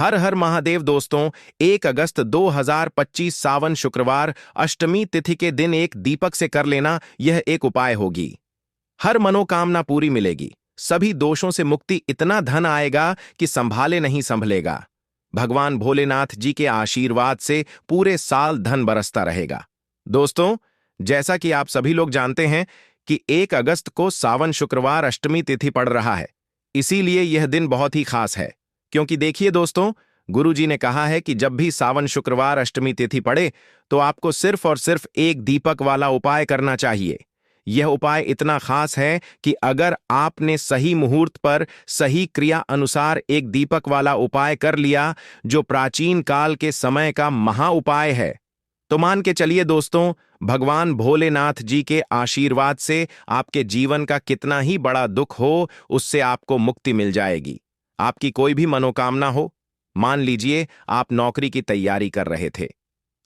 हर हर महादेव दोस्तों। 1 अगस्त 2025 सावन शुक्रवार अष्टमी तिथि के दिन एक दीपक से कर लेना यह एक उपाय होगी। हर मनोकामना पूरी मिलेगी, सभी दोषों से मुक्ति, इतना धन आएगा कि संभाले नहीं संभलेगा। भगवान भोलेनाथ जी के आशीर्वाद से पूरे साल धन बरसता रहेगा। दोस्तों, जैसा कि आप सभी लोग जानते हैं कि 1 अगस्त को सावन शुक्रवार अष्टमी तिथि पड़ रहा है, इसीलिए यह दिन बहुत ही खास है। क्योंकि देखिए दोस्तों, गुरु जी ने कहा है कि जब भी सावन शुक्रवार अष्टमी तिथि पड़े तो आपको सिर्फ और सिर्फ एक दीपक वाला उपाय करना चाहिए। यह उपाय इतना खास है कि अगर आपने सही मुहूर्त पर सही क्रिया अनुसार एक दीपक वाला उपाय कर लिया, जो प्राचीन काल के समय का महा उपाय है, तो मान के चलिए दोस्तों, भगवान भोलेनाथ जी के आशीर्वाद से आपके जीवन का कितना ही बड़ा दुख हो, उससे आपको मुक्ति मिल जाएगी। आपकी कोई भी मनोकामना हो, मान लीजिए आप नौकरी की तैयारी कर रहे थे,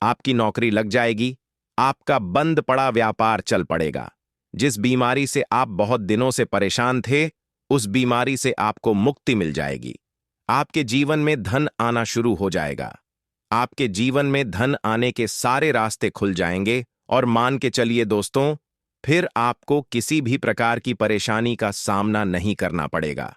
आपकी नौकरी लग जाएगी, आपका बंद पड़ा व्यापार चल पड़ेगा। जिस बीमारी से आप बहुत दिनों से परेशान थे, उस बीमारी से आपको मुक्ति मिल जाएगी। आपके जीवन में धन आना शुरू हो जाएगा। आपके जीवन में धन आने के सारे रास्ते खुल जाएंगे और मान के चलिए दोस्तों, फिर आपको किसी भी प्रकार की परेशानी का सामना नहीं करना पड़ेगा।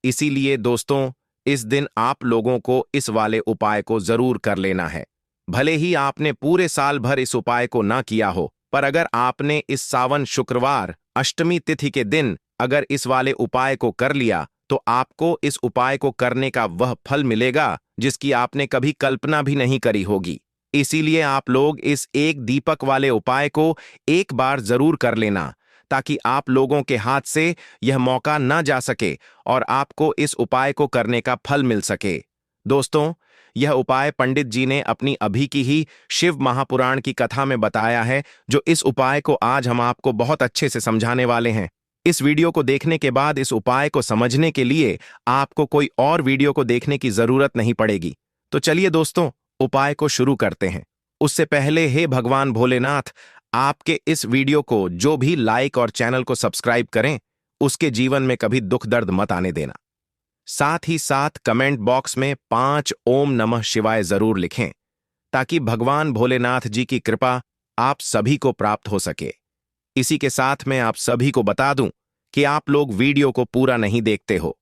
इसीलिए दोस्तों, इस दिन आप लोगों को इस वाले उपाय को जरूर कर लेना है। भले ही आपने पूरे साल भर इस उपाय को ना किया हो, पर अगर आपने इस सावन शुक्रवार अष्टमी तिथि के दिन अगर इस वाले उपाय को कर लिया, तो आपको इस उपाय को करने का वह फल मिलेगा जिसकी आपने कभी कल्पना भी नहीं करी होगी। इसीलिए आप लोग इस एक दीपक वाले उपाय को एक बार जरूर कर लेना, ताकि आप लोगों के हाथ से यह मौका ना जा सके और आपको इस उपाय को करने का फल मिल सके। दोस्तों, यह उपाय पंडित जी ने अपनी अभी की ही शिव महापुराण की कथा में बताया है, जो इस उपाय को आज हम आपको बहुत अच्छे से समझाने वाले हैं। इस वीडियो को देखने के बाद इस उपाय को समझने के लिए आपको कोई और वीडियो को देखने की जरूरत नहीं पड़ेगी। तो चलिए दोस्तों, उपाय को शुरू करते हैं। उससे पहले हे भगवान भोलेनाथ, आपके इस वीडियो को जो भी लाइक और चैनल को सब्सक्राइब करें, उसके जीवन में कभी दुख दर्द मत आने देना। साथ ही साथ कमेंट बॉक्स में 5 ओम नमः शिवाय जरूर लिखें, ताकि भगवान भोलेनाथ जी की कृपा आप सभी को प्राप्त हो सके। इसी के साथ मैं आप सभी को बता दूं कि आप लोग वीडियो को पूरा नहीं देखते हो,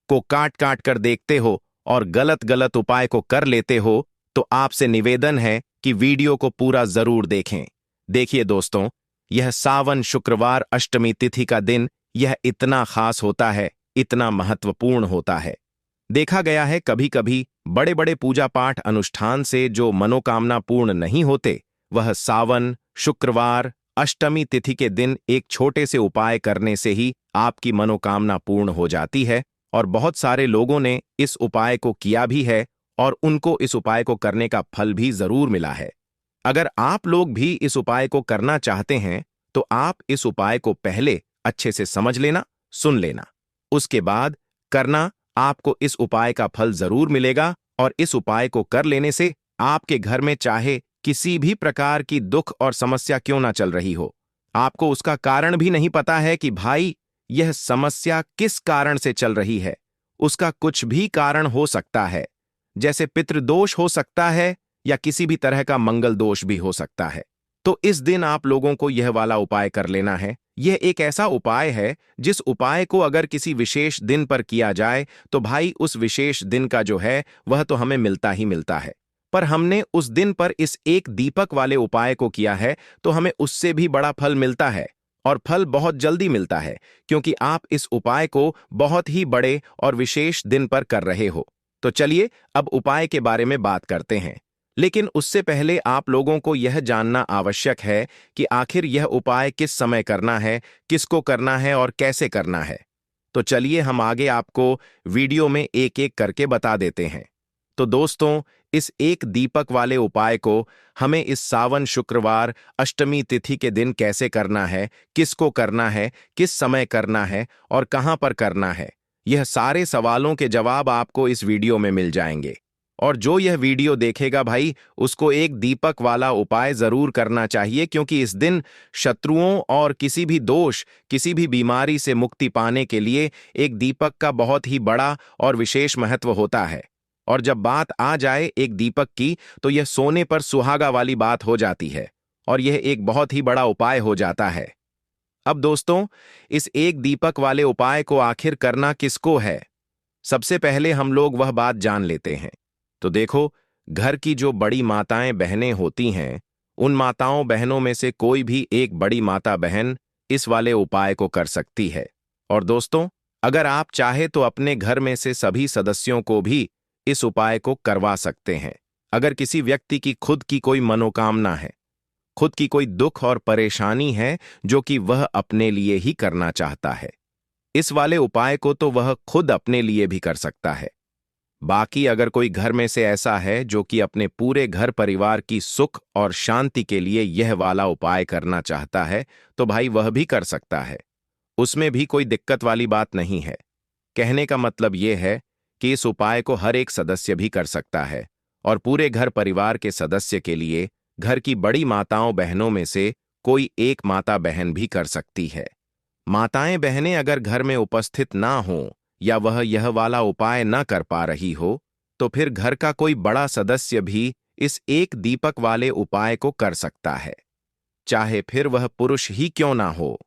को काट काट कर देखते हो और गलत गलत उपाय को कर लेते हो, तो आपसे निवेदन है कि वीडियो को पूरा जरूर देखें। देखिए दोस्तों, यह सावन शुक्रवार अष्टमी तिथि का दिन यह इतना खास होता है, इतना महत्वपूर्ण होता है। देखा गया है कभी कभी बड़े बड़े पूजा पाठ अनुष्ठान से जो मनोकामना पूर्ण नहीं होते, वह सावन शुक्रवार अष्टमी तिथि के दिन एक छोटे से उपाय करने से ही आपकी मनोकामना पूर्ण हो जाती है। और बहुत सारे लोगों ने इस उपाय को किया भी है और उनको इस उपाय को करने का फल भी जरूर मिला है। अगर आप लोग भी इस उपाय को करना चाहते हैं, तो आप इस उपाय को पहले अच्छे से समझ लेना, सुन लेना, उसके बाद करना। आपको इस उपाय का फल जरूर मिलेगा और इस उपाय को कर लेने से आपके घर में चाहे किसी भी प्रकार की दुख और समस्या क्यों ना चल रही हो, आपको उसका कारण भी नहीं पता है कि भाई यह समस्या किस कारण से चल रही है, उसका कुछ भी कारण हो सकता है। जैसे पितृदोष हो सकता है या किसी भी तरह का मंगल दोष भी हो सकता है। तो इस दिन आप लोगों को यह वाला उपाय कर लेना है। यह एक ऐसा उपाय है जिस उपाय को अगर किसी विशेष दिन पर किया जाए, तो भाई उस विशेष दिन का जो है वह तो हमें मिलता ही मिलता है। पर हमने उस दिन पर इस एक दीपक वाले उपाय को किया है, तो हमें उससे भी बड़ा फल मिलता है, और फल बहुत जल्दी मिलता है, क्योंकि आप इस उपाय को बहुत ही बड़े और विशेष दिन पर कर रहे हो। तो चलिए अब उपाय के बारे में बात करते हैं। लेकिन उससे पहले आप लोगों को यह जानना आवश्यक है कि आखिर यह उपाय किस समय करना है, किसको करना है और कैसे करना है। तो चलिए हम आगे आपको वीडियो में एक एक करके बता देते हैं। तो दोस्तों, इस एक दीपक वाले उपाय को हमें इस सावन शुक्रवार अष्टमी तिथि के दिन कैसे करना है, किसको करना है, किस समय करना है और कहां पर करना है, यह सारे सवालों के जवाब आपको इस वीडियो में मिल जाएंगे। और जो यह वीडियो देखेगा भाई, उसको एक दीपक वाला उपाय जरूर करना चाहिए, क्योंकि इस दिन शत्रुओं और किसी भी दोष, किसी भी बीमारी से मुक्ति पाने के लिए एक दीपक का बहुत ही बड़ा और विशेष महत्व होता है। और जब बात आ जाए एक दीपक की, तो यह सोने पर सुहागा वाली बात हो जाती है और यह एक बहुत ही बड़ा उपाय हो जाता है। अब दोस्तों, इस एक दीपक वाले उपाय को आखिर करना किसको है? सबसे पहले हम लोग वह बात जान लेते हैं। तो देखो, घर की जो बड़ी माताएं बहनें होती हैं, उन माताओं बहनों में से कोई भी एक बड़ी माता बहन इस वाले उपाय को कर सकती है। और दोस्तों, अगर आप चाहे तो अपने घर में से सभी सदस्यों को भी इस उपाय को करवा सकते हैं। अगर किसी व्यक्ति की खुद की कोई मनोकामना है, खुद की कोई दुख और परेशानी है जो कि वह अपने लिए ही करना चाहता है, इस वाले उपाय को तो वह खुद अपने लिए भी कर सकता है। बाकी अगर कोई घर में से ऐसा है जो कि अपने पूरे घर परिवार की सुख और शांति के लिए यह वाला उपाय करना चाहता है, तो भाई वह भी कर सकता है। उसमें भी कोई दिक्कत वाली बात नहीं है। कहने का मतलब यह है कि इस उपाय को हर एक सदस्य भी कर सकता है और पूरे घर परिवार के सदस्य के लिए घर की बड़ी माताओं बहनों में से कोई एक माता बहन भी कर सकती है। माताएं बहनें अगर घर में उपस्थित ना हों या वह यह वाला उपाय न कर पा रही हो, तो फिर घर का कोई बड़ा सदस्य भी इस एक दीपक वाले उपाय को कर सकता है, चाहे फिर वह पुरुष ही क्यों ना हो।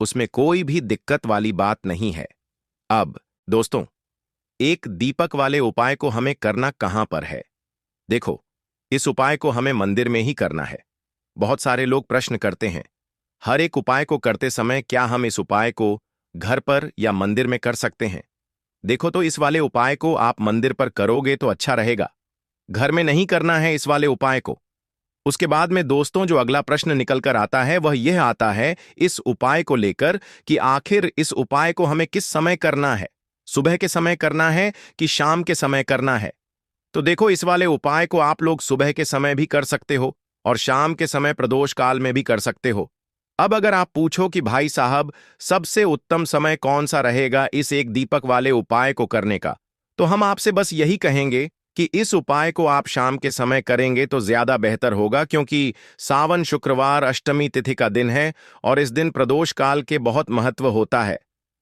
उसमें कोई भी दिक्कत वाली बात नहीं है। अब दोस्तों, एक दीपक वाले उपाय को हमें करना कहां पर है? देखो, इस उपाय को हमें मंदिर में ही करना है। बहुत सारे लोग प्रश्न करते हैं, हर एक उपाय को करते समय क्या हम इस उपाय को घर पर या मंदिर में कर सकते हैं? देखो, तो इस वाले उपाय को आप मंदिर पर करोगे तो अच्छा रहेगा, घर में नहीं करना है इस वाले उपाय को। उसके बाद में दोस्तों, जो अगला प्रश्न निकल कर आता है वह यह आता है इस उपाय को लेकर कि आखिर इस उपाय को हमें किस समय करना है, सुबह के समय करना है कि शाम के समय करना है? तो देखो, इस वाले उपाय को आप लोग सुबह के समय भी कर सकते हो और शाम के समय प्रदोष काल में भी कर सकते हो। अब अगर आप पूछो कि भाई साहब, सबसे उत्तम समय कौन सा रहेगा इस एक दीपक वाले उपाय को करने का, तो हम आपसे बस यही कहेंगे कि इस उपाय को आप शाम के समय करेंगे तो ज्यादा बेहतर होगा, क्योंकि सावन शुक्रवार अष्टमी तिथि का दिन है और इस दिन प्रदोष काल के बहुत महत्व होता है।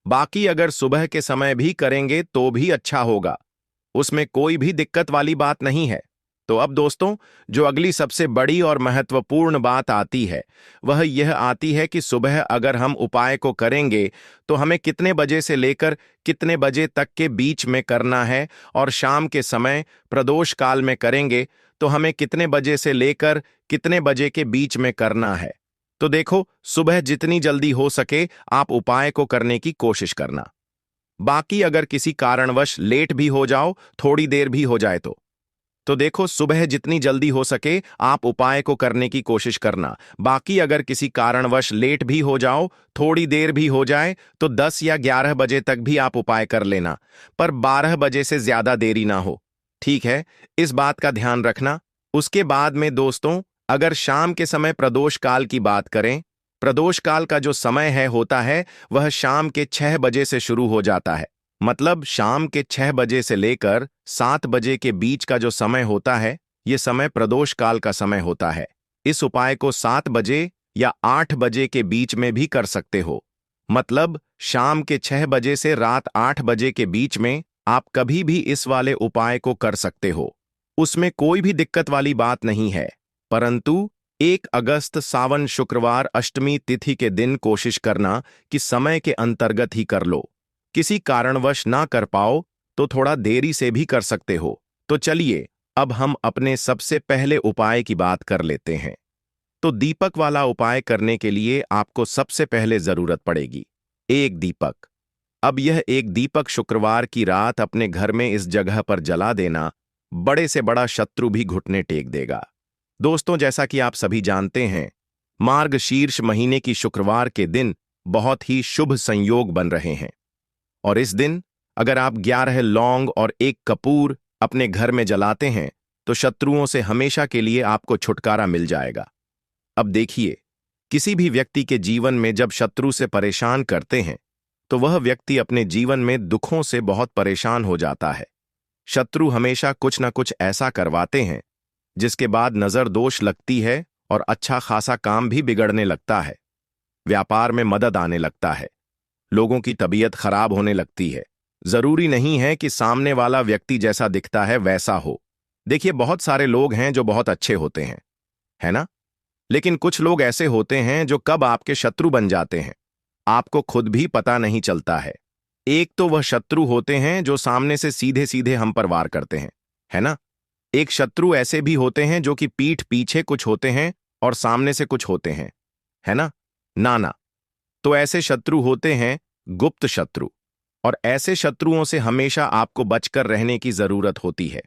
बाकी अगर सुबह के समय भी करेंगे तो भी अच्छा होगा, उसमें कोई भी दिक्कत वाली बात नहीं है। तो अब दोस्तों, जो अगली सबसे बड़ी और महत्वपूर्ण बात आती है वह यह आती है कि सुबह अगर हम उपाय को करेंगे तो हमें कितने बजे से लेकर कितने बजे तक के बीच में करना है, और शाम के समय प्रदोष काल में करेंगे तो हमें कितने बजे से लेकर कितने बजे के बीच में करना है। तो देखो, सुबह जितनी जल्दी हो सके आप उपाय को करने की कोशिश करना। बाकी अगर किसी कारणवश लेट भी हो जाओ, थोड़ी देर भी हो जाए तो देखो, सुबह जितनी जल्दी हो सके आप उपाय को करने की कोशिश करना। बाकी अगर किसी कारणवश लेट भी हो जाओ, थोड़ी देर भी हो जाए, तो 10 या 11 बजे तक भी आप उपाय कर लेना, पर 12 बजे से ज्यादा देरी ना हो। ठीक है, इस बात का ध्यान रखना। उसके बाद में दोस्तों, अगर शाम के समय प्रदोष काल की बात करें, प्रदोष काल का जो समय है होता है वह शाम के 6 बजे से शुरू हो जाता है। मतलब शाम के 6 बजे से लेकर 7 बजे के बीच का जो समय होता है, यह समय प्रदोष काल का समय होता है। इस उपाय को 7 बजे या 8 बजे के बीच में भी कर सकते हो। मतलब शाम के 6 बजे से रात 8 बजे के बीच में आप कभी भी इस वाले उपाय को कर सकते हो, उसमें कोई भी दिक्कत वाली बात नहीं है। परंतु 1 अगस्त सावन शुक्रवार अष्टमी तिथि के दिन कोशिश करना कि समय के अंतर्गत ही कर लो। किसी कारणवश ना कर पाओ तो थोड़ा देरी से भी कर सकते हो। तो चलिए, अब हम अपने सबसे पहले उपाय की बात कर लेते हैं। तो दीपक वाला उपाय करने के लिए आपको सबसे पहले जरूरत पड़ेगी एक दीपक। अब यह एक दीपक शुक्रवार की रात अपने घर में इस जगह पर जला देना, बड़े से बड़ा शत्रु भी घुटने टेक देगा। दोस्तों, जैसा कि आप सभी जानते हैं, मार्गशीर्ष महीने की शुक्रवार के दिन बहुत ही शुभ संयोग बन रहे हैं, और इस दिन अगर आप 11 लौंग और 1 कपूर अपने घर में जलाते हैं तो शत्रुओं से हमेशा के लिए आपको छुटकारा मिल जाएगा। अब देखिए, किसी भी व्यक्ति के जीवन में जब शत्रु से परेशान करते हैं तो वह व्यक्ति अपने जीवन में दुखों से बहुत परेशान हो जाता है। शत्रु हमेशा कुछ न कुछ ऐसा करवाते हैं जिसके बाद नजर दोष लगती है और अच्छा खासा काम भी बिगड़ने लगता है, व्यापार में मदद आने लगता है, लोगों की तबीयत खराब होने लगती है, जरूरी नहीं है कि सामने वाला व्यक्ति जैसा दिखता है वैसा हो। देखिए, बहुत सारे लोग हैं जो बहुत अच्छे होते हैं, है ना? लेकिन कुछ लोग ऐसे होते हैं जो कब आपके शत्रु बन जाते हैं, आपको खुद भी पता नहीं चलता है। एक तो वह शत्रु होते हैं जो सामने से सीधे सीधे हम पर वार करते हैं, है ना? एक शत्रु ऐसे भी होते हैं जो कि पीठ पीछे कुछ होते हैं और सामने से कुछ होते हैं, है ना? ना। तो ऐसे शत्रु होते हैं गुप्त शत्रु, और ऐसे शत्रुओं से हमेशा आपको बचकर रहने की जरूरत होती है।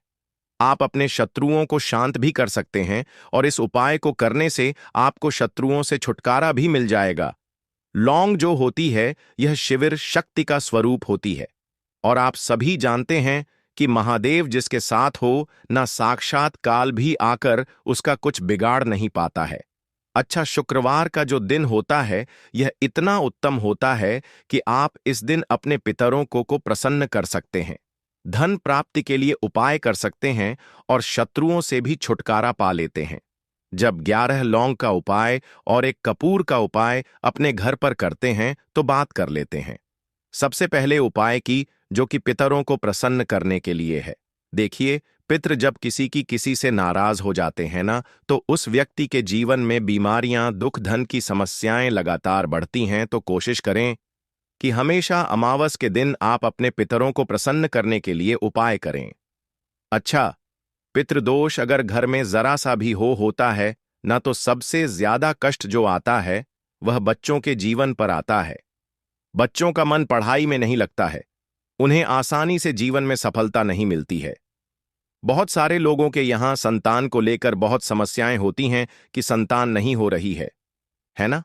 आप अपने शत्रुओं को शांत भी कर सकते हैं, और इस उपाय को करने से आपको शत्रुओं से छुटकारा भी मिल जाएगा। लौंग जो होती है, यह शिविर शक्ति का स्वरूप होती है, और आप सभी जानते हैं कि महादेव जिसके साथ हो, ना साक्षात काल भी आकर उसका कुछ बिगाड़ नहीं पाता है। अच्छा, शुक्रवार का जो दिन होता है, यह इतना उत्तम होता है कि आप इस दिन अपने पितरों को प्रसन्न कर सकते हैं, धन प्राप्ति के लिए उपाय कर सकते हैं, और शत्रुओं से भी छुटकारा पा लेते हैं। जब 11 लौंग का उपाय और एक कपूर का उपाय अपने घर पर करते हैं तो बात कर लेते हैं। सबसे पहले उपाय की, जो कि पितरों को प्रसन्न करने के लिए है। देखिए, पितृ जब किसी से नाराज हो जाते हैं ना, तो उस व्यक्ति के जीवन में बीमारियां, दुख, धन की समस्याएं लगातार बढ़ती हैं। तो कोशिश करें कि हमेशा अमावस के दिन आप अपने पितरों को प्रसन्न करने के लिए उपाय करें। अच्छा, पितृदोष अगर घर में जरा सा भी होता है ना, तो सबसे ज्यादा कष्ट जो आता है वह बच्चों के जीवन पर आता है। बच्चों का मन पढ़ाई में नहीं लगता है, उन्हें आसानी से जीवन में सफलता नहीं मिलती है। बहुत सारे लोगों के यहां संतान को लेकर बहुत समस्याएं होती हैं कि संतान नहीं हो रही है ना?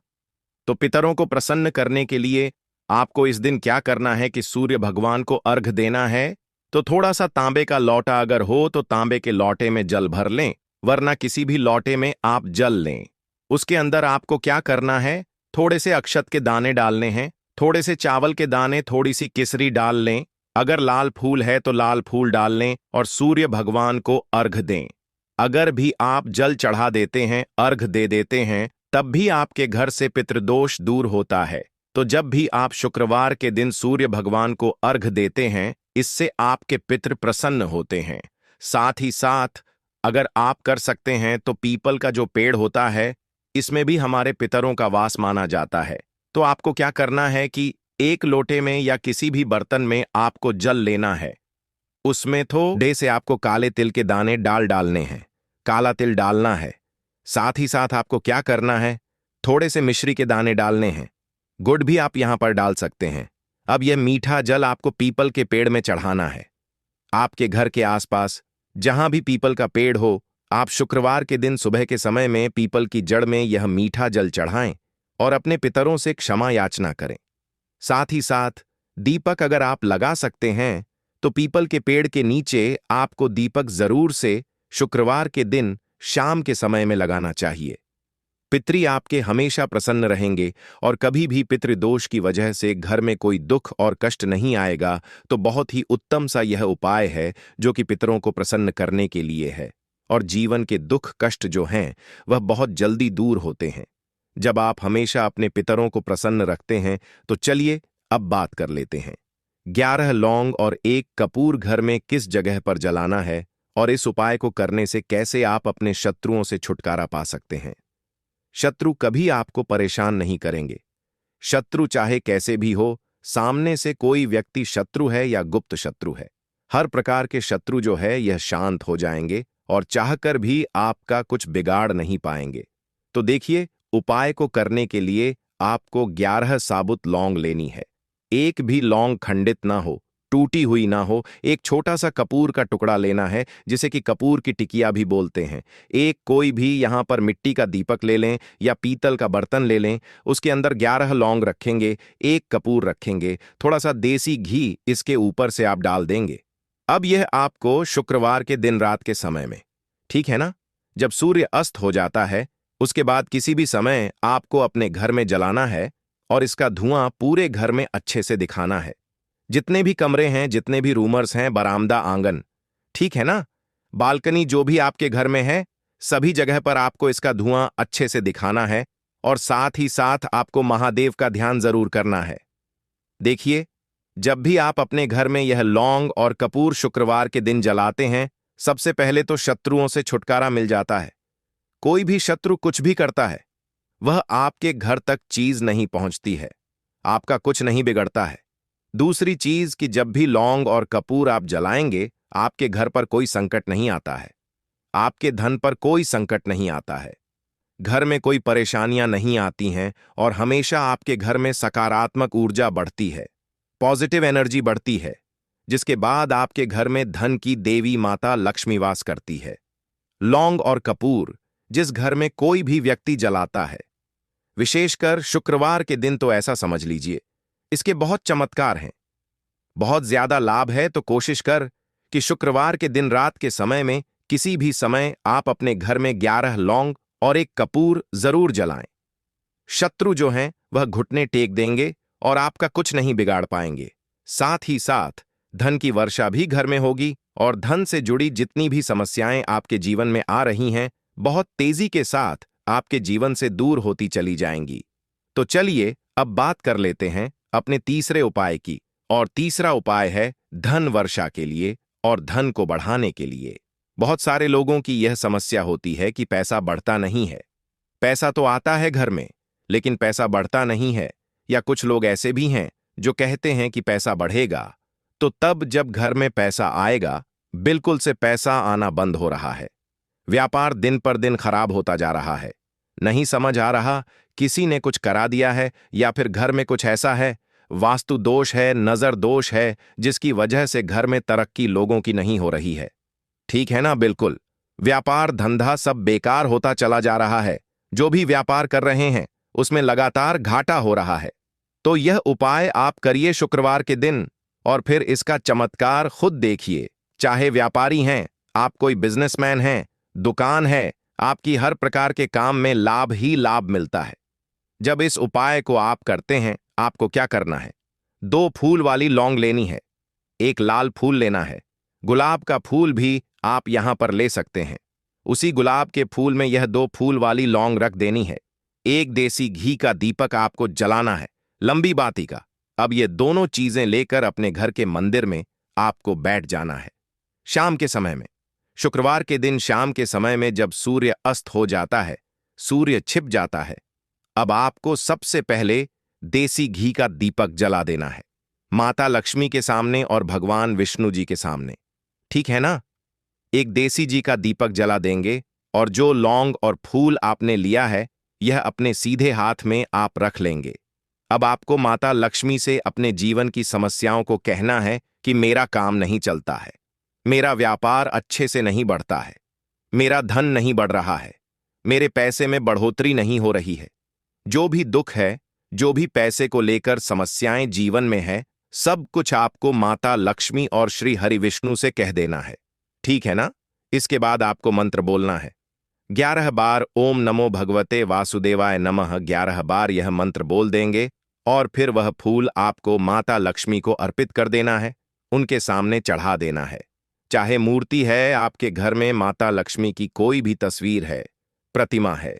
तो पितरों को प्रसन्न करने के लिए आपको इस दिन क्या करना है कि सूर्य भगवान को अर्घ देना है। तो थोड़ा सा तांबे का लौटा अगर हो तो तांबे के लौटे में जल भर लें, वरना किसी भी लौटे में आप जल लें। उसके अंदर आपको क्या करना है, थोड़े से अक्षत के दाने डालने हैं, थोड़े से चावल के दाने, थोड़ी सी केसरी डाल लें। अगर लाल फूल है तो लाल फूल डाल लें और सूर्य भगवान को अर्घ दें। अगर भी आप जल चढ़ा देते हैं, अर्घ दे देते हैं, तब भी आपके घर से पितृदोष दूर होता है। तो जब भी आप शुक्रवार के दिन सूर्य भगवान को अर्घ देते हैं, इससे आपके पितृ प्रसन्न होते हैं। साथ ही साथ अगर आप कर सकते हैं तो पीपल का जो पेड़ होता है, इसमें भी हमारे पितरों का वास माना जाता है। तो आपको क्या करना है कि एक लोटे में या किसी भी बर्तन में आपको जल लेना है। उसमें थोड़े से आपको काले तिल के दाने डालने हैं, काला तिल डालना है। साथ ही साथ आपको क्या करना है, थोड़े से मिश्री के दाने डालने हैं। गुड़ भी आप यहां पर डाल सकते हैं। अब यह मीठा जल आपको पीपल के पेड़ में चढ़ाना है। आपके घर के आसपास जहां भी पीपल का पेड़ हो, आप शुक्रवार के दिन सुबह के समय में पीपल की जड़ में यह मीठा जल चढ़ाएं और अपने पितरों से क्षमा याचना करें। साथ ही साथ दीपक अगर आप लगा सकते हैं तो पीपल के पेड़ के नीचे आपको दीपक जरूर से शुक्रवार के दिन शाम के समय में लगाना चाहिए। पितृ आपके हमेशा प्रसन्न रहेंगे और कभी भी पितृदोष की वजह से घर में कोई दुख और कष्ट नहीं आएगा। तो बहुत ही उत्तम सा यह उपाय है जो कि पितरों को प्रसन्न करने के लिए है, और जीवन के दुख कष्ट जो हैं वह बहुत जल्दी दूर होते हैं जब आप हमेशा अपने पितरों को प्रसन्न रखते हैं। तो चलिए अब बात कर लेते हैं 11 लौंग और एक कपूर घर में किस जगह पर जलाना है, और इस उपाय को करने से कैसे आप अपने शत्रुओं से छुटकारा पा सकते हैं। शत्रु कभी आपको परेशान नहीं करेंगे। शत्रु चाहे कैसे भी हो, सामने से कोई व्यक्ति शत्रु है या गुप्त शत्रु है, हर प्रकार के शत्रु जो है यह शांत हो जाएंगे और चाहकर भी आपका कुछ बिगाड़ नहीं पाएंगे। तो देखिए, उपाय को करने के लिए आपको 11 साबुत लौंग लेनी है। एक भी लौंग खंडित ना हो, टूटी हुई ना हो। एक छोटा सा कपूर का टुकड़ा लेना है, जिसे कि कपूर की टिकिया भी बोलते हैं। एक कोई भी यहां पर मिट्टी का दीपक ले लें या पीतल का बर्तन ले लें, उसके अंदर 11 लौंग रखेंगे, एक कपूर रखेंगे, थोड़ा सा देसी घी इसके ऊपर से आप डाल देंगे। अब यह आपको शुक्रवार के दिन रात के समय में, ठीक है ना, जब सूर्य अस्त हो जाता है, उसके बाद किसी भी समय आपको अपने घर में जलाना है और इसका धुआं पूरे घर में अच्छे से दिखाना है। जितने भी कमरे हैं, जितने भी रूमर्स हैं, बरामदा, आंगन, ठीक है ना, बालकनी, जो भी आपके घर में है, सभी जगह पर आपको इसका धुआं अच्छे से दिखाना है। और साथ ही साथ आपको महादेव का ध्यान जरूर करना है। देखिए, जब भी आप अपने घर में यह लौंग और कपूर शुक्रवार के दिन जलाते हैं, सबसे पहले तो शत्रुओं से छुटकारा मिल जाता है। कोई भी शत्रु कुछ भी करता है, वह आपके घर तक चीज नहीं पहुंचती है, आपका कुछ नहीं बिगड़ता है। दूसरी चीज कि जब भी लौंग और कपूर आप जलाएंगे, आपके घर पर कोई संकट नहीं आता है, आपके धन पर कोई संकट नहीं आता है, घर में कोई परेशानियां नहीं आती हैं और हमेशा आपके घर में सकारात्मक ऊर्जा बढ़ती है, पॉजिटिव एनर्जी बढ़ती है, जिसके बाद आपके घर में धन की देवी माता लक्ष्मी वास करती है। लौंग और कपूर जिस घर में कोई भी व्यक्ति जलाता है, विशेषकर शुक्रवार के दिन, तो ऐसा समझ लीजिए इसके बहुत चमत्कार हैं, बहुत ज्यादा लाभ है। तो कोशिश कर कि शुक्रवार के दिन रात के समय में किसी भी समय आप अपने घर में 11 लौंग और एक कपूर जरूर जलाएं। शत्रु जो हैं वह घुटने टेक देंगे और आपका कुछ नहीं बिगाड़ पाएंगे। साथ ही साथ धन की वर्षा भी घर में होगी और धन से जुड़ी जितनी भी समस्याएं आपके जीवन में आ रही हैं, बहुत तेजी के साथ आपके जीवन से दूर होती चली जाएंगी। तो चलिए अब बात कर लेते हैं अपने तीसरे उपाय की, और तीसरा उपाय है धन वर्षा के लिए और धन को बढ़ाने के लिए। बहुत सारे लोगों की यह समस्या होती है कि पैसा बढ़ता नहीं है। पैसा तो आता है घर में, लेकिन पैसा बढ़ता नहीं है। या कुछ लोग ऐसे भी हैं जो कहते हैं कि पैसा बढ़ेगा, तो तब जब घर में पैसा आएगा, बिल्कुल से पैसा आना बंद हो रहा है। व्यापार दिन पर दिन खराब होता जा रहा है। नहीं समझ आ रहा, किसी ने कुछ करा दिया है या फिर घर में कुछ ऐसा है, वास्तु दोष है, नजर दोष है, जिसकी वजह से घर में तरक्की लोगों की नहीं हो रही है। ठीक है ना? बिल्कुल। व्यापार धंधा सब बेकार होता चला जा रहा है। जो भी व्यापार कर रहे हैं उसमें लगातार घाटा हो रहा है। तो यह उपाय आप करिए शुक्रवार के दिन और फिर इसका चमत्कार खुद देखिए। चाहे व्यापारी हैं, आप कोई बिजनेसमैन हैं, दुकान है, आपकी हर प्रकार के काम में लाभ ही लाभ मिलता है। जब इस उपाय को आप करते हैं, आपको क्या करना है? 2 फूल वाली लौंग लेनी है, एक लाल फूल लेना है, गुलाब का फूल भी आप यहां पर ले सकते हैं। उसी गुलाब के फूल में यह 2 फूल वाली लौंग रख देनी है। एक देसी घी का दीपक आपको जलाना है, लंबी बाती का। अब ये दोनों चीजें लेकर अपने घर के मंदिर में आपको बैठ जाना है। शाम के समय में, शुक्रवार के दिन शाम के समय में जब सूर्य अस्त हो जाता है, सूर्य छिप जाता है, अब आपको सबसे पहले देसी घी का दीपक जला देना है, माता लक्ष्मी के सामने और भगवान विष्णु जी के सामने। ठीक है ना? एक देसी घी का दीपक जला देंगे और जो लौंग और फूल आपने लिया है, यह अपने सीधे हाथ में आप रख लेंगे। अब आपको माता लक्ष्मी से अपने जीवन की समस्याओं को कहना है कि मेरा काम नहीं चलता है, मेरा व्यापार अच्छे से नहीं बढ़ता है, मेरा धन नहीं बढ़ रहा है, मेरे पैसे में बढ़ोतरी नहीं हो रही है। जो भी दुख है, जो भी पैसे को लेकर समस्याएं जीवन में है, सब कुछ आपको माता लक्ष्मी और श्री हरि विष्णु से कह देना है। ठीक है ना? इसके बाद आपको मंत्र बोलना है 11 बार। ओम नमो भगवते वासुदेवाय नमः 11 बार यह मंत्र बोल देंगे और फिर वह फूल आपको माता लक्ष्मी को अर्पित कर देना है, उनके सामने चढ़ा देना है। चाहे मूर्ति है आपके घर में, माता लक्ष्मी की कोई भी तस्वीर है, प्रतिमा है,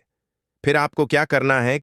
फिर आपको क्या करना है